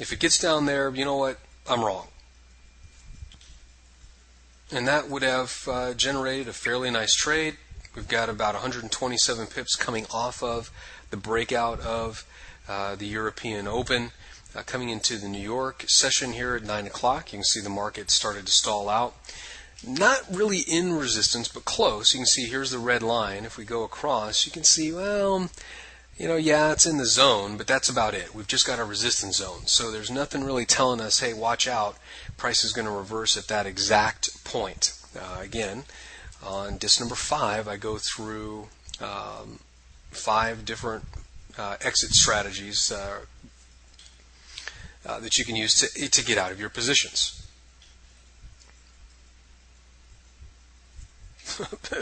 If it gets down there, you know what? I'm wrong. And that would have generated a fairly nice trade. We've got about 127 pips coming off of the breakout of the European Open. Coming into the New York session here at 9 o'clock, you can see the market started to stall out. Not really in resistance, but close. You can see here's the red line. If we go across, you can see, well, yeah, it's in the zone, but that's about it. We've just got a resistance zone. So there's nothing really telling us, hey, watch out, price is going to reverse at that exact point. Again, on disc number 5, I go through 5 different exit strategies that you can use to get out of your positions.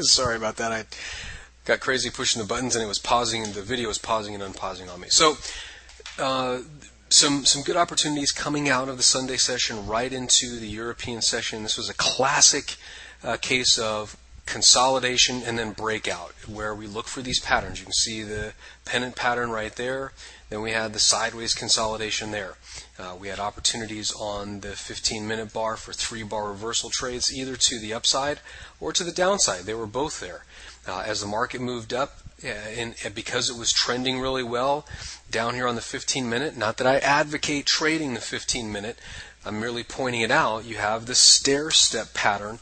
Sorry about that. I got crazy pushing the buttons and it was pausing, and the video was pausing and unpausing on me. So some good opportunities coming out of the Sunday session right into the European session. This was a classic case of consolidation and then breakout, where we look for these patterns. You can see the pennant pattern right there. Then we had the sideways consolidation there. We had opportunities on the 15-minute bar for 3-bar reversal trades, either to the upside or to the downside. They were both there. As the market moved up, and because it was trending really well down here on the 15-minute, not that I advocate trading the 15-minute, I'm merely pointing it out, you have the stair-step pattern,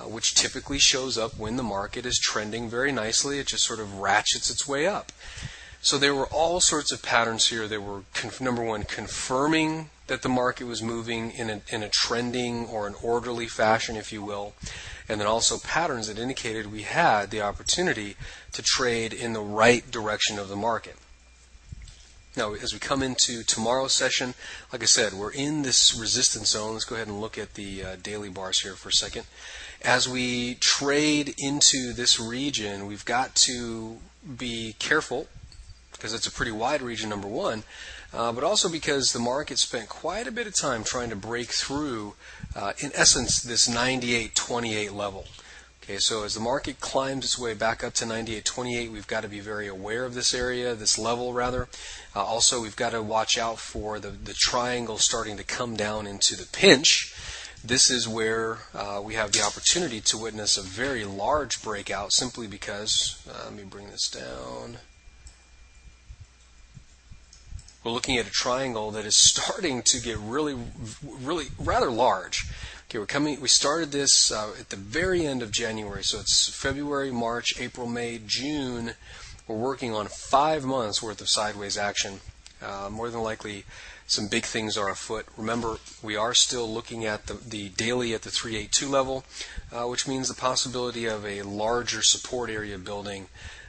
which typically shows up when the market is trending very nicely. It just sort of ratchets its way up. So there were all sorts of patterns here. They were, number one, confirming that the market was moving in a trending or an orderly fashion, if you will, and then also patterns that indicated we had the opportunity to trade in the right direction of the market. Now, as we come into tomorrow's session, like I said, we're in this resistance zone. Let's go ahead and look at the daily bars here for a second. As we trade into this region, we've got to be careful, because it's a pretty wide region, number one, but also because the market spent quite a bit of time trying to break through, in essence, this 98.28 level. Okay, so as the market climbs its way back up to 98.28, we've got to be very aware of this area, this level rather. Also, we've got to watch out for the triangle starting to come down into the pinch. This is where we have the opportunity to witness a very large breakout, simply because, let me bring this down. We're looking at a triangle that is starting to get really rather large. Okay, we started this at the very end of January, so it's February, March, April, May, June. We're working on 5 months worth of sideways action. More than likely, some big things are afoot. Remember, we are still looking at the daily at the 382 level, which means the possibility of a larger support area building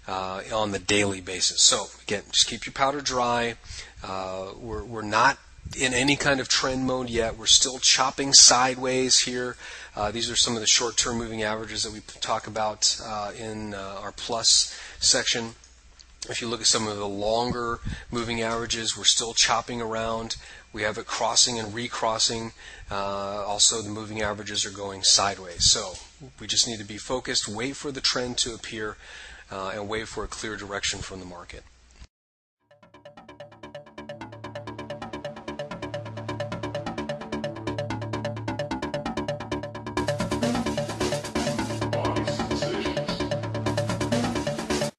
on the daily basis. So again, just keep your powder dry. We're not in any kind of trend mode yet. We're still chopping sideways here. These are some of the short-term moving averages that we talk about in our plus section. If you look at some of the longer moving averages, we're still chopping around. We have it crossing and recrossing. Also, the moving averages are going sideways. So we just need to be focused, wait for the trend to appear, and wait for a clear direction from the market.